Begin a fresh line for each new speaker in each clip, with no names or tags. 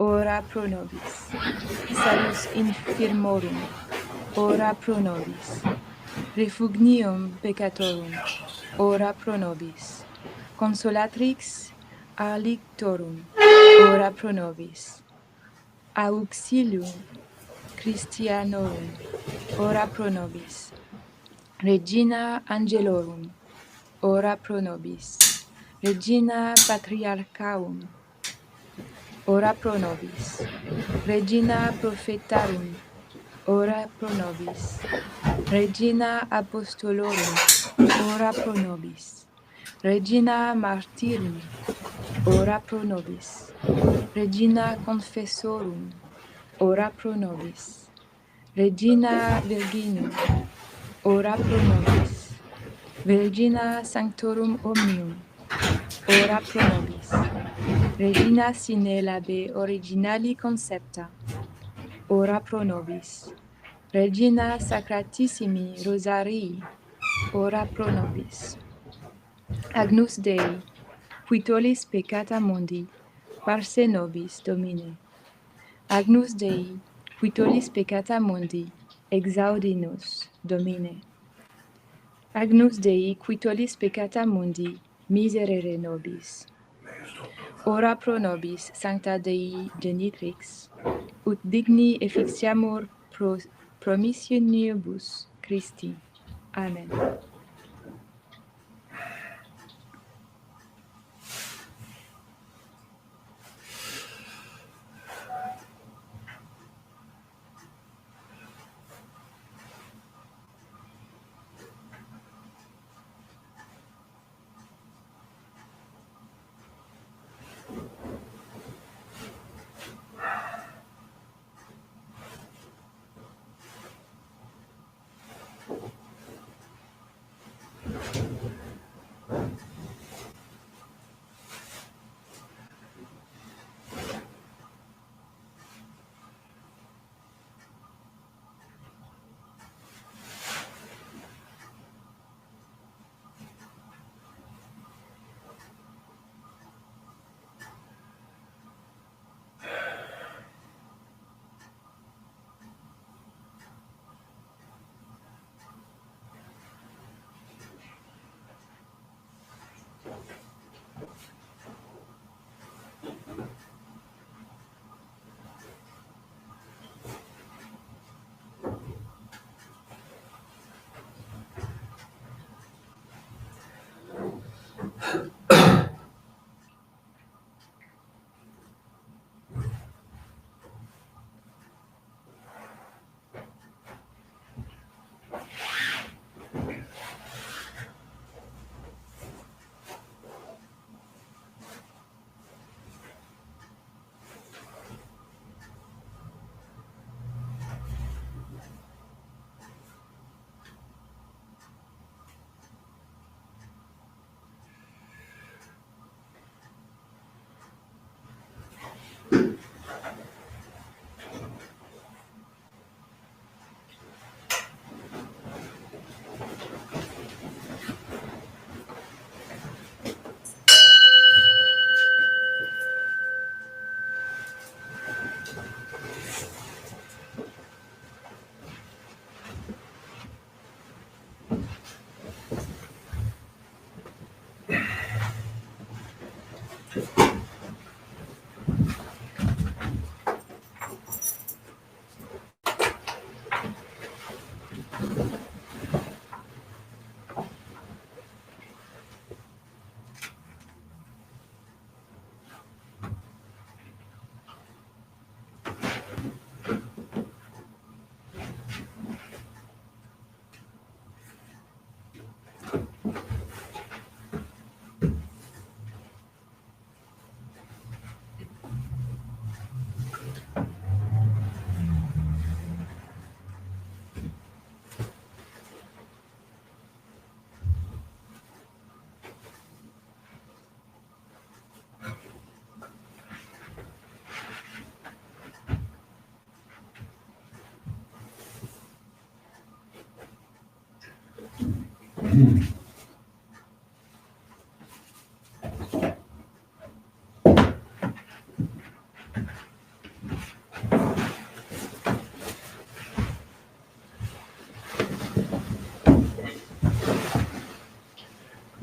ora pro nobis. Salus infirmorum, ora pro nobis. Refugium peccatorum, ora pro nobis. Consolatrix afflictorum, ora pro nobis. Auxilium Christianorum, ora pro nobis. Regina Angelorum, ora pro nobis. Regina Patriarcharum, ora pro nobis. Regina Prophetarum, ora pro nobis. Regina Apostolorum, ora pro nobis. Regina Martyrum, ora pro nobis. Regina Confessorum, ora pro nobis. Regina Virginum, ora pro nobis. Virgina Sanctorum Omnium, ora pro nobis. Regina sine labe originali concepta, ora pro nobis. Regina Sacratissimi Rosarii, ora pro nobis. Agnus Dei, qui tollis peccata mundi, parce nobis Domine. Agnus Dei, qui tollis peccata mundi, exaudi nos, Domine. Agnus Dei, qui tollis peccata mundi, miserere nobis. Ora pro nobis, Sancta Dei Genitrix, ut digni efficiamur promissionibus Christi. Amen.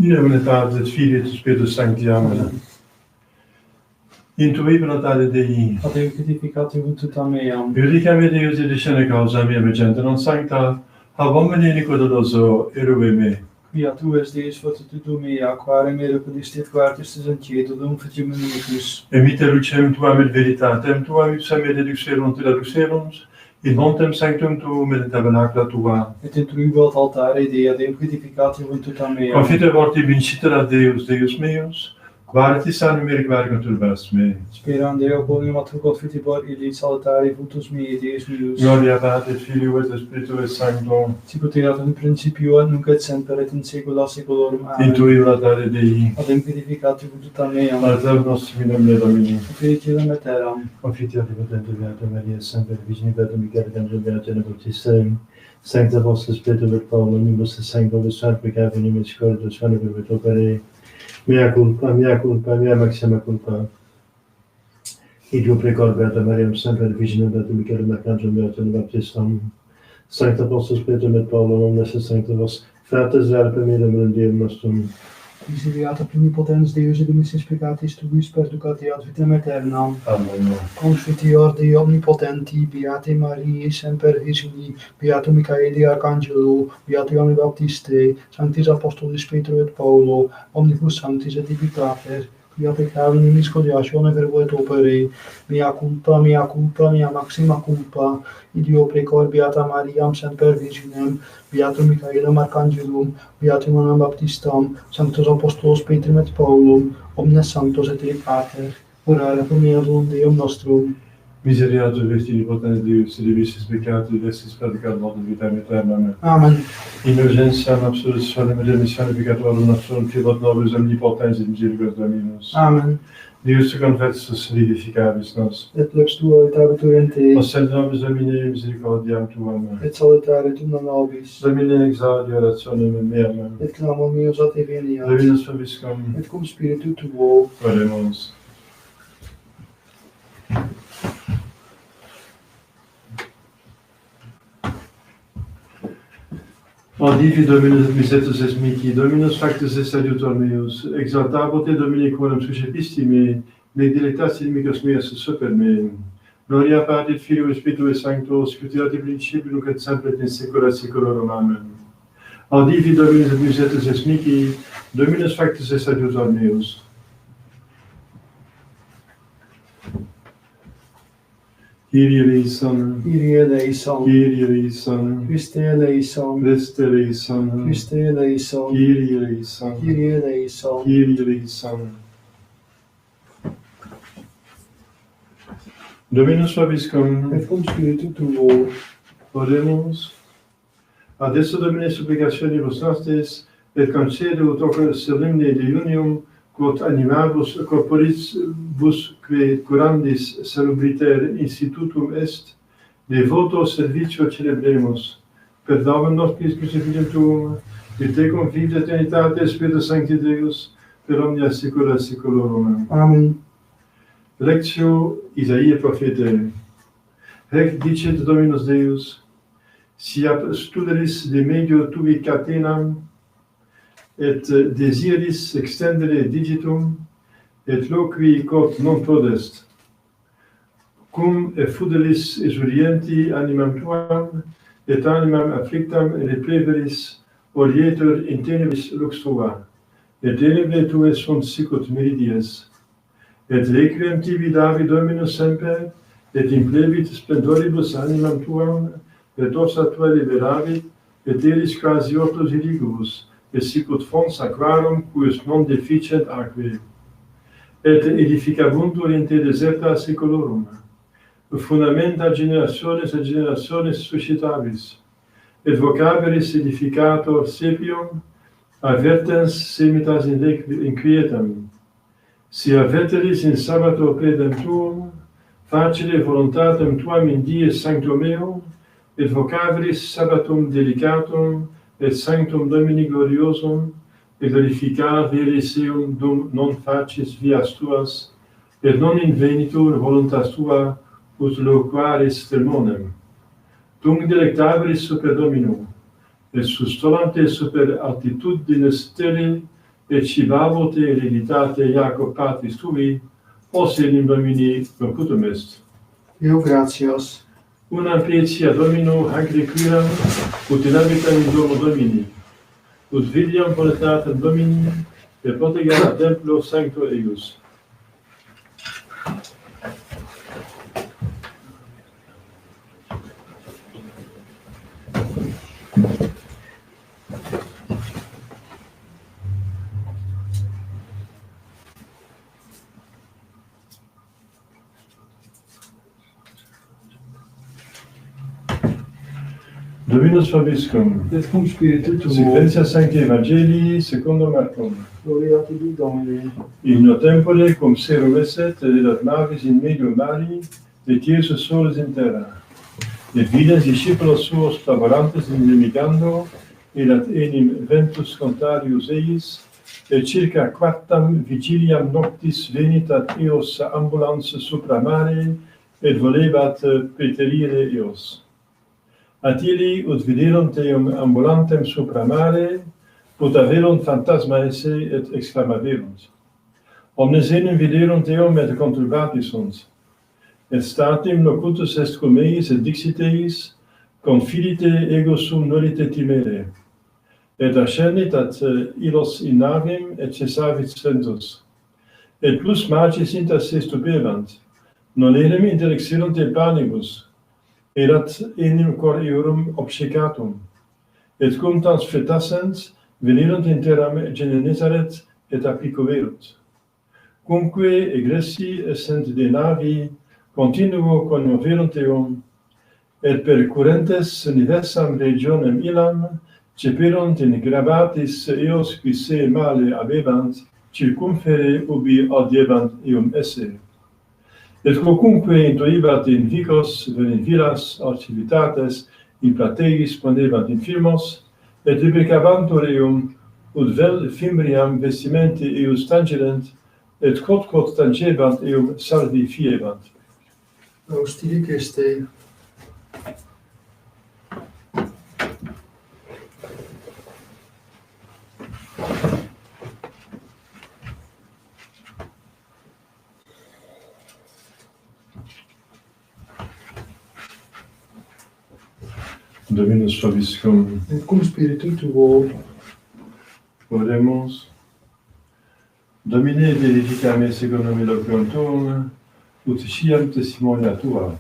In nomine Patris, et Filii, et Spiritus Sancti. Amen. Intuibrata Dei,
ad eutificatio tuta meam,
Iudicam Deus edicene causa mea vegente non sancta, habomini iniquitoso erue me.
quia tu es Deus fortitudo mea, quare me repulistit quartis sentietudum feciminitus.
Emite lucem tuam et veritatem tuam ipsam et deduxerunt et aduxerunt, in montem sanctum tuum et in tabernacla tua.
Et intruibat altare Dei ad eutificatio tuta meam.
Confite vorti vincitera Deus, Deus meus, vartis anum requare turbas me.
Speram Deo quonium atrucot fitibor illi salutare futus mei Deus meus.
Gloria Patri, et Filio et Spiritus Sancto.
Sicut erat in principio, nunc et semper et in saecula saeculorum. Amen.
Intuibrata Dei,
Ad eutificatio tuta meam.
Pater nostrum in nomine Domini.
Fecilem et eram.
Confidiate potente Beata Maria, Semper Virgine Beata Michael, Angelo Beata Baptistem, Sancta Vostra Spiritus et Paulo, Nibus et Sanctus Sanctus Peccavini Misericordias, Svanum et opere, mea culpa, mea maxima culpa. Ideo precor Beata Maria, Semper Virgine Beata Michael, Angelo Beata Baptistem, Sancta Vostra Spiritus et Paulo, Omnes et Sancta Vos, Fratres verpe merum Deum nostrum.
Misereata pluripotens Deus et dimissis peccatis tuis perducati ad vitam aeternam.
Amen.
Confiteor Dei omnipotenti, Beate Mariae semper Virgini, Beatum Michaeli Arcangelo, Beati Ioanne Baptiste, Sanctis Apostolis Petro et Paulo, omnibus sanctis et divitater, quia peccavini miscodiatione verbo et opere, mea culpa, mea maxima culpa, ideo precor Beata Mariam semper Virginem, Beatum Michaelem Arcangelum, Beatum Ioannem Baptistam, Sanctos Apostolos Petrum et Paulum, omnes sanctos et Dei Pater, orare pro mea Deum nostrum.
Miseriatur Vestili potens Deus, et divisis peccatus, et estis predicat modum vitam aeternam.
Amen.
In urgentiam absolutionem et remissione peccatorum nostrum, Filot nobis omnipotens et misericors Dominus.
Amen.
Deus confessus vivificabis nos.
Et lex tua et abitur in te,
Oscend nobis Domine misericordiam tuam.
et salutare tum nobis,
Domine exaudi orationem meam.
et clamor meus a te veniat,
Dominus vobiscum.
et cum spiritu tuo.
Oremus. Audivi Dominus et misetus es mihi, Dominus factus est adiutor meus, exaltabo te Domine quorum suscepisti me, ne dilectasti inimicos meus super me. Gloria Patri, Filio et Spiritus Sancto, scripturati principio, nunc et semper et in saecula saeculorum. Amen. Audivi Dominus et misetus es mihi, Dominus factus est adiutor meus. Kyrie eleison,
Kyrie eleison,
Kyrie eleison,
Christe eleison,
Christe eleison,
Christe eleison,
Kyrie eleison,
Kyrie eleison.
Kyrie eleison. Dominus vobiscum.
Et cum spiritu tuo.
Oremus. Adesso Domine supplicationibus nostris, et concede ut hoc solemne deunium, quod animabus corporis vos que curandis salubriter institutum est, devoto servitio celebremus, per Domum nostris Christi Filium tuum, et tecum Filii Eternitate Spiritus Sancti Deus, per omnia saecula saeculorum.
Amen.
Lectio Isaia Prophete. Hec dicet Dominus Deus, si ab studeris de medio tuvi catenam, et desiris extendere digitum, et loqui quod non prodest, cum effuderis esurienti animam tuam, et animam afflictam repreveris orietur in tenebris lux tua, et tenebrae tuae sunt sicut meridies, et requiem tibi David Dominus semper, et implevit splendoribus animam tuam, et ossa tua liberavit, et eris quasi ortus irrigibus, et sicut fons aquarum, cuius non deficient aquae. Et edificabuntur in te deserta saeculorum, fundamenta generationes et generationes suscitabis, et vocaberis edificator sepium, avertens semitas inquietam. Si averteris in sabbato pedem tuum, facile voluntatem tuam in dies sancto meo, et vocaveris sabbatum delicatum, et sanctum Domini gloriosum, et glorificar Eliseum dum non facis vias tuas, et non invenitur voluntas tua, ut loquaris sermonem. Tunc delectaveris super Domino, et sustolante super altitudines stelle, et cibabo te hereditate Jacob patris tui, os enim Domini locutum est.
Deo gratias.
Unam petia Domino hanc requiram, ut in habitam in domo Domini, ut vidiam voluntatem Domini, per protegar templo sancto eius. Dominus vobiscum.
Et cum spiritu tuo.
Sequentia Sancti Evangelii secundo Marcum.
Gloria tibi, Domine.
In no tempore cum serum esset, erat navis in medio mari, et Iesus solis in terra. Et videns discipulos suos laborantes in nemigando, erat enim ventus contrarius eis, et circa quartam vigiliam noctis venit ad eos ambulans supra mare, et volebat peterire eos. At illi ut viderunt eum ambulantem supra mare, ut averunt phantasma esse et exclamaverunt. Omnes enim viderunt eum et conturbatis sunt. Et statim locutus est cum eis et dixit eis, confidite ego sum nolite timere. Et ascendit ad illos in navim et cessavit ventus. Et plus magis inter se stupevant, non enim interexerunt e panibus, erat enim cor eorum obsecatum, et cum tans fetassent, venirunt in terram Genesaret et applicoverunt. Cumque egressi essent de navi, continuo conmoverunt eum, et percurrentes universam regionem illam, ceperunt in gravatis eos qui se male habebant, circumfere ubi audiebant eum esse. Et quocunque intuibat in vicos, in villas, aut civitates, in plateis pondebant in firmos, et replicabantur eum, ut vel fimbriam vestimenti eus tangerent, et quod tangebant eum salvi fiebant.
Austiric este.
Dominus vobiscum.
Et cum spiritu tuo.
Oremus. Domine verifica me secundum eloquum tuum, ut sciam testimonia tua.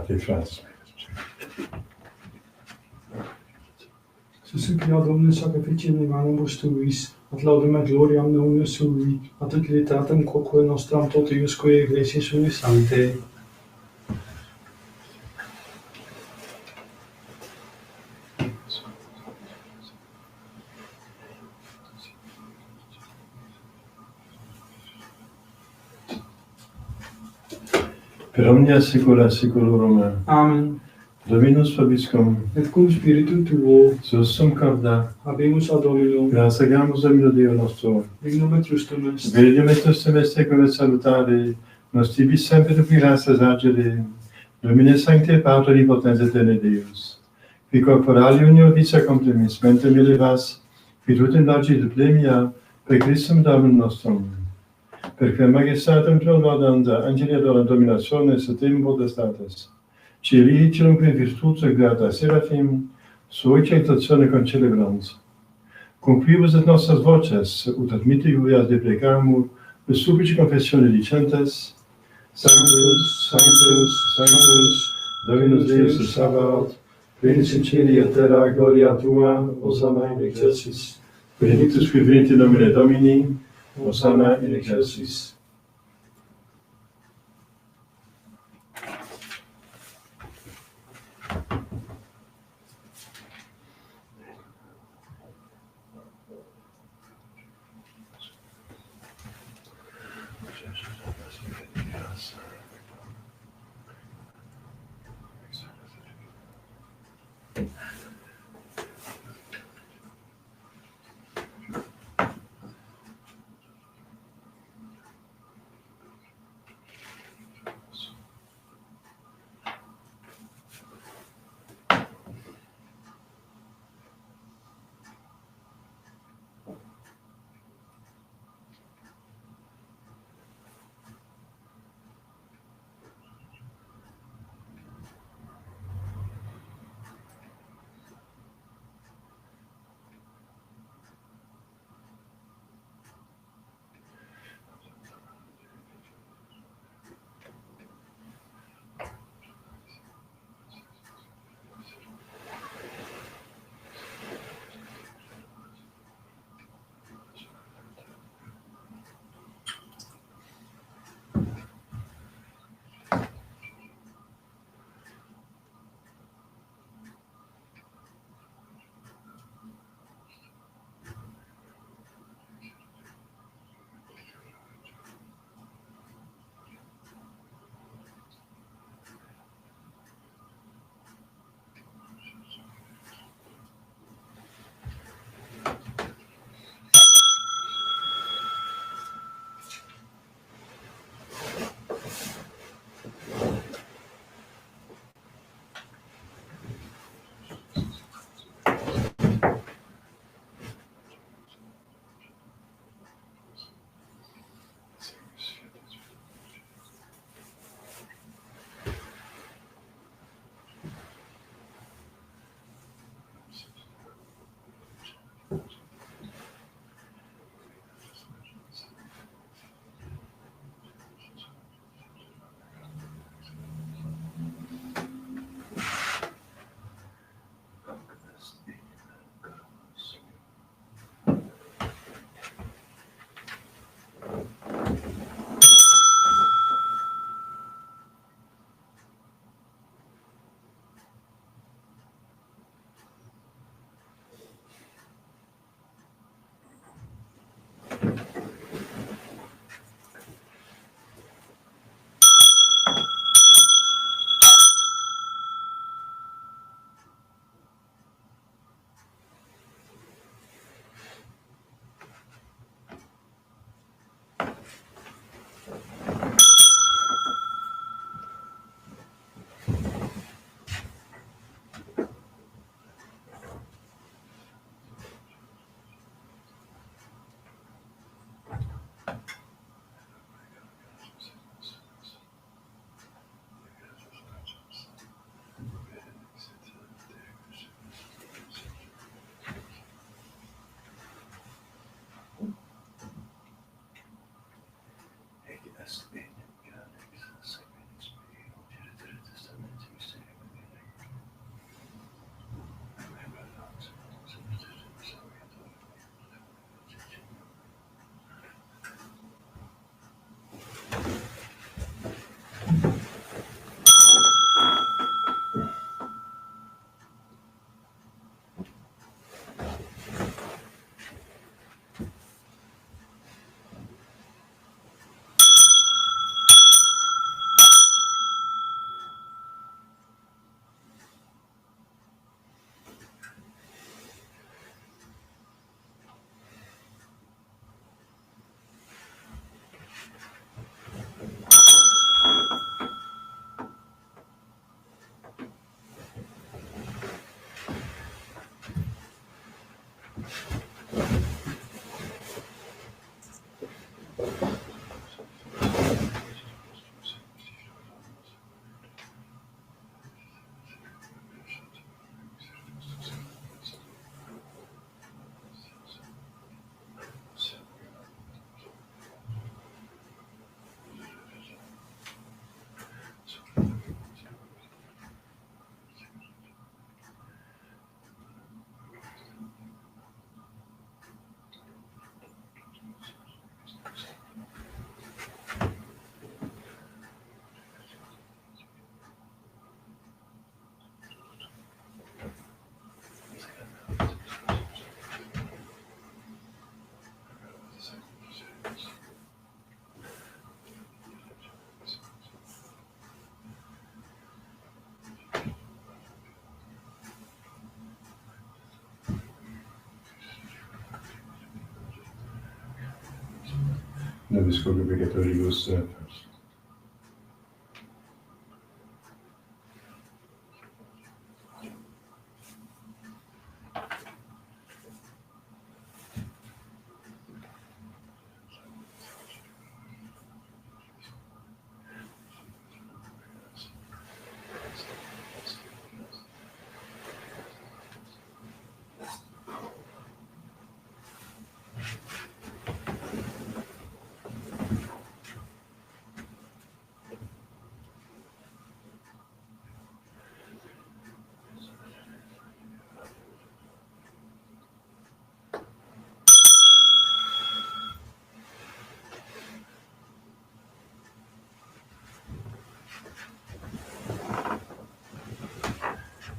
les phrases.
Susținea Domnul sacrificiile manibus tuis, at laudem gloriam nomine sui, at utilitatem quoque nostram totiusque ecclesiae sui sanctae.
Per omnia saecula saeculorum.
Amen.
Dominus vobiscum,
Et cum spiritu tuo,
sussum corda,
habemus ad Dominum,
gratiamus Domino Deo nostro,
dignum et justum est.
Vedium et nostrum est secum salutare, nos tibi semper gracias agere, Domine sancte Patri potens eterne Deus, qui corporali unio vita comprimis, mentem elevas, qui tutem lagit plemia, per Christum Dominum nostrum, per quem majestatem tuam laudanda, angeli adorant dominationes et tem potestates, Ciri cirumque virtutia grata Seraphim, sua exaltatione concelebrant. Conquibus et nostras voces, ut admittivias deprecamur, per supplici confessione dicentes, Sanctus, Sanctus, Sanctus, Dominus Deus Sabaoth, Venus in cieli et terra gloria Tua, Hosanna in excelsis. Benedictus qui venit in nomine Domini, Hosanna in excelsis. nobis cogito peccatoribus,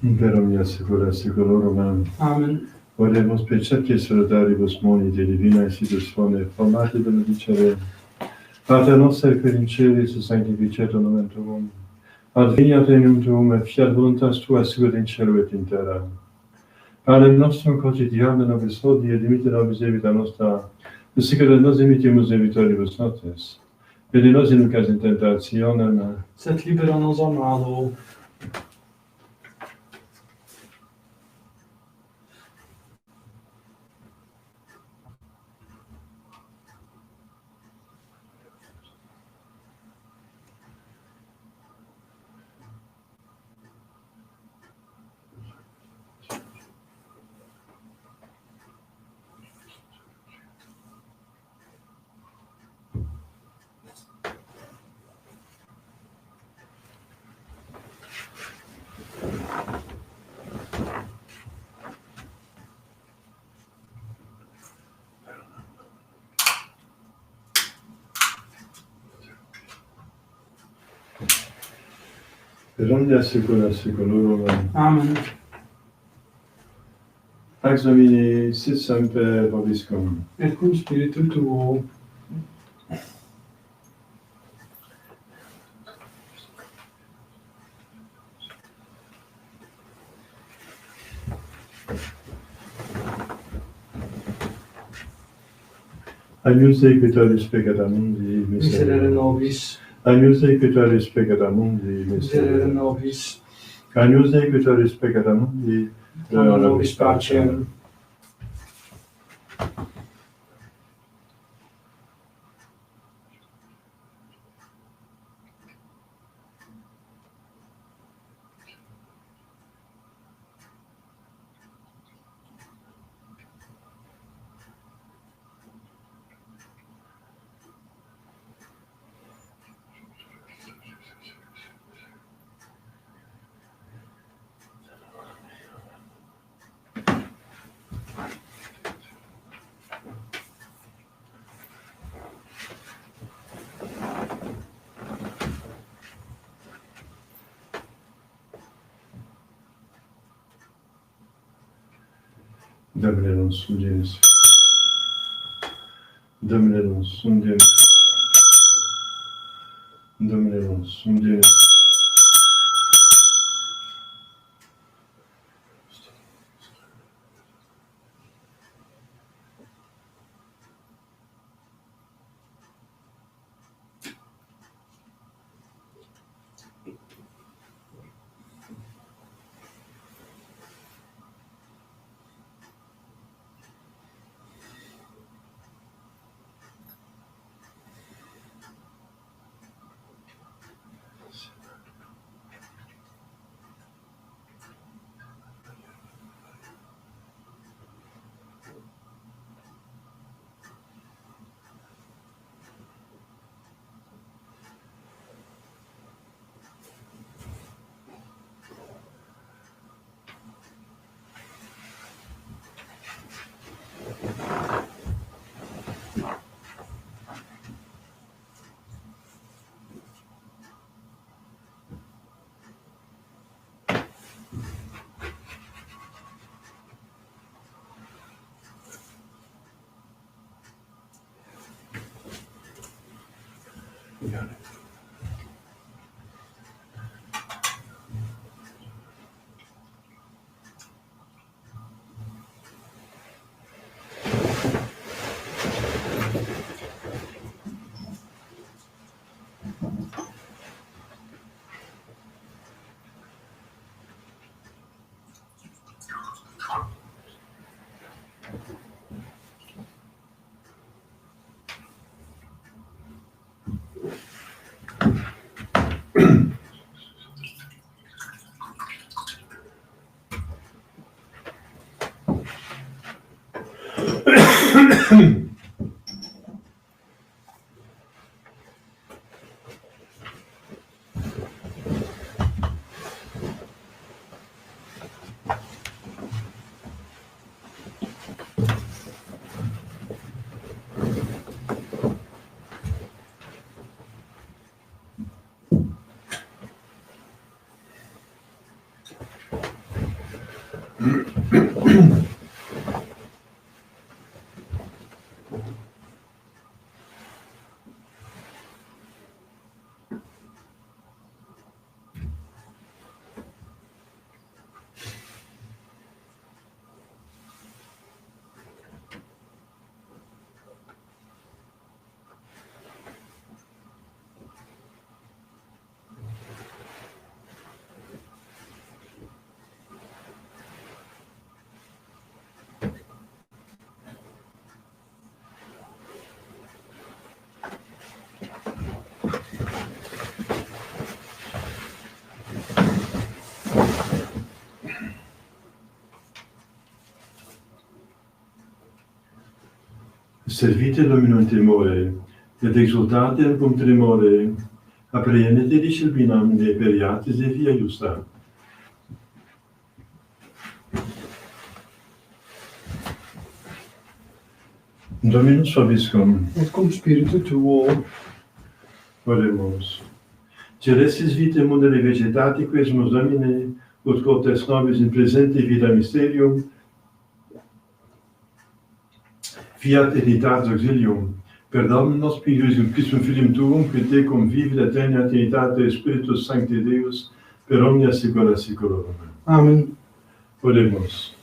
Imper omnia secula seculorum.
Amen.
Oremus preceptis solidaribus moni de divina institutione, formati benedicere. Pater noster qui in celis, sanctificetur nomen tuum. Adveniat regnum tuum, et fiat voluntas tua sicut in cielo et in terra. Panem nostrum quotidianum nobis hodie, et dimitte nobis debita nostra, sicut et nos dimittimus debitoribus nostris. Et in nos inducas in tentationem,
Sed libera nos a malo.
per omnia secula seculorum.
Amen.
Pax Domini sit semper vobiscum.
Et cum spiritu tuo.
Agnus Dei qui tollis peccata mundi,
Miserere nobis.
Agnus Dei qui tollis peccata mundi,
Miserere nobis.
Agnus Dei qui tollis peccata mundi,
Dona nobis pacem.
Domine non sum Deus. Domine non sum Deus. Domine non sum Deus. Servite Dominum temore, et exultatem cum tremore, apprehendete disciplinam ne periatis e via justa. Dominus vobiscum,
Et cum spiritu tuo,
oremus. Celestis vitae mundere vegetati quesumus Domine, ut quotes nobis in presente vita mysterium, fiat aeternitatis auxilium, per Dominus Christum Filium Tuum, qui tecum vivit aeterna Trinitate Spiritus Sancti Deus, per omnia saecula saeculorum.
Amen.
Oremus.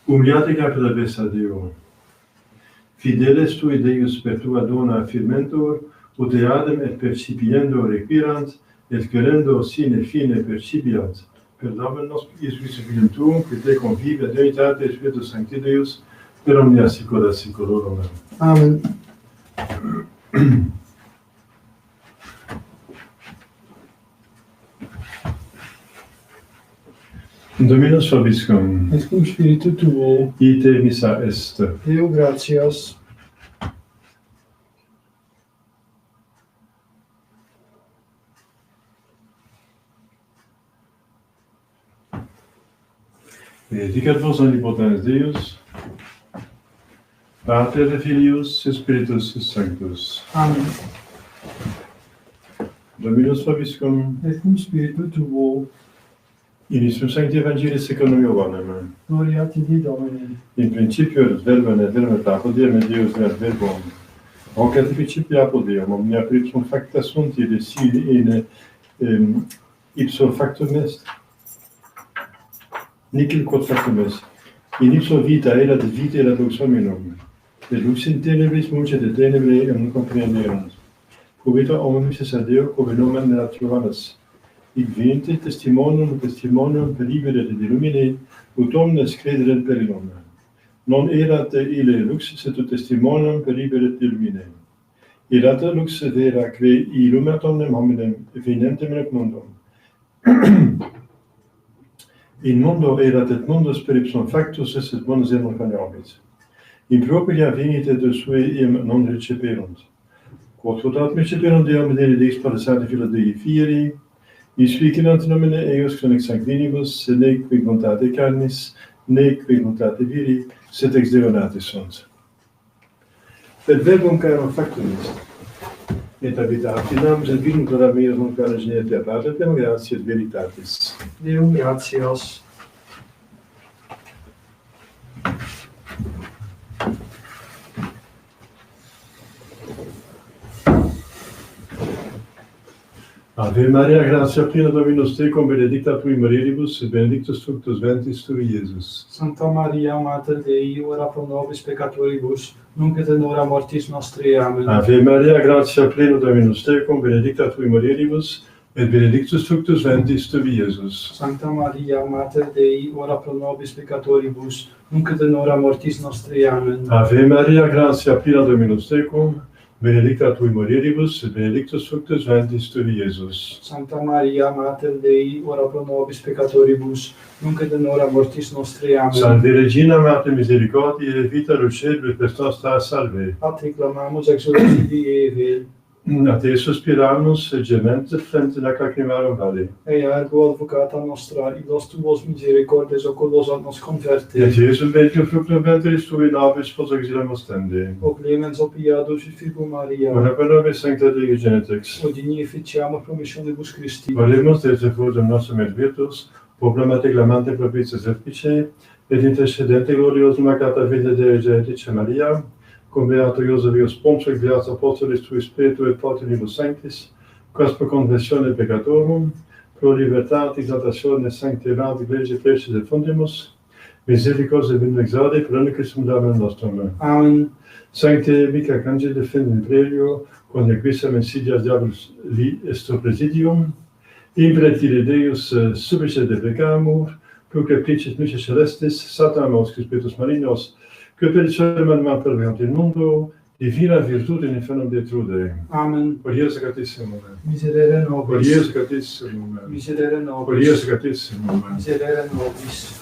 Humiliate capita vesta Deo. Fideles tui Deus per tua dona affirmentur, ut eadem et percipiendo requirant, et querendo sine fine percipiant. Per Dominus Christum Filium Tuum, qui tecum vivit aeterna Spiritus Sancti Deus, per omnia saecula saeculorum.
Amen.
Dominus vobiscum,
Et cum spiritu tuo,
ite missa est.
Deo gratias.
Benedicat vos omnipotens Deus, Pater et Filius et Spiritus Sanctus.
Amen.
Dominus vobiscum,
Et cum spiritu tuo,
initium Sancti Evangelii secundum Ioannem.
gloria tibi Domine.
In principio erat verbum, et verbum et apud Deum, et Deus erat verbum. Hoc ante principio apud Deum, omnia per ipsum facta sunt, et sine in ipso factum est. Nihil quod factum est. In ipso vita erat, et vita erat lux hominum. Et lux in tenebris muncet, et tenebrae non comprehenderunt. Cuvita omnis est a Deo, quo nomen erat Johannes. Hic venite testimonium peribere et illumine, ut omnes crederet per illum. Non erat ille lux, sed testimonium peribere et illumine. Erat lux vera, quae illuminat omnem hominem, venentem in hoc mundum. In mundo erat et mundus per ipsum factus est, et mundus non cognoscit. In propria venit et sue eam non receperunt. Quod totat receperunt Deum benedictis Patris Filii Dei Filii, Ispicinant nomine eius conex sanguinibus, sed ne qui voluntate carnis, ne qui voluntate viri, sed ex Deo nati sunt. Et verbum carum factum est, et habitat in namus et vinum clara meus non cara genete Pater, et gratias et veritatis.
Deo gratias.
Ave Maria, gratia plena Dominus tecum, benedicta tui mulieribus, et benedictus fructus ventris tui, Iesus.
Sancta Maria, Mater Dei, ora pro nobis peccatoribus, nunc et in hora mortis nostri. Amen.
Ave Maria, gratia plena Dominus tecum, benedicta tui mulieribus, et benedictus fructus ventris tui, Iesus.
Sancta Maria, Mater Dei, ora pro nobis peccatoribus, nunc et in hora mortis nostri. Amen.
Ave Maria, gratia plena Dominus tecum, benedicta tui mulieribus, et benedictus fructus ventris tui, Iesus.
Sancta Maria, Mater Dei, ora pro nobis peccatoribus, nunc et in hora mortis nostrae. Amen.
Salve Regina, Mater misericordiae, et vita dulcedo, per nostra salve.
A te clamamus exodus Dei Eve,
A te suspiramus, et gementes flente lacrimarum vale.
ea ergo advocata nostra, illos tuos misericordes oculos ad nos converte.
Et Iesum benedium fructum ventris tui, nobis post exilemus tende.
O clemens, o piados, et Virgo Maria,
Ora pro nobis sancta Dei genetix.
o digni efficiamur promissionibus Christi.
Volemus Deo fructum nostrum et virtus, proclamate clamante propitiis efficae, et intercedente gloriosum Maccata Vita Dei Genetice Maria, cum beato Iosebius Pontius, et beatus apostolis tui Spiritu et Patrinibus Sanctis, quas pro confessione peccatorum, pro libertate, exaltatione, sanctitati, lege preces et fundimus, misericordia et exaudi, pro unicum Domum nostrum.
Amen.
Sancte mica cangel defend in prelio, quod quisam insidias diabolus est presidium, impretire Deus subisse de peccamur, pro capriciis nuce celestis, Satanos, Spiritus malignos, que pericere manima perveant in mundo, divina virtute in infernum detrude.
Amen.
Por Iesu Catissimo.
Miserere
Por
nobis.
Iesu Catissimo.
Miserere
Por
nobis.
Iesu Catissimo.
Miserere nobis.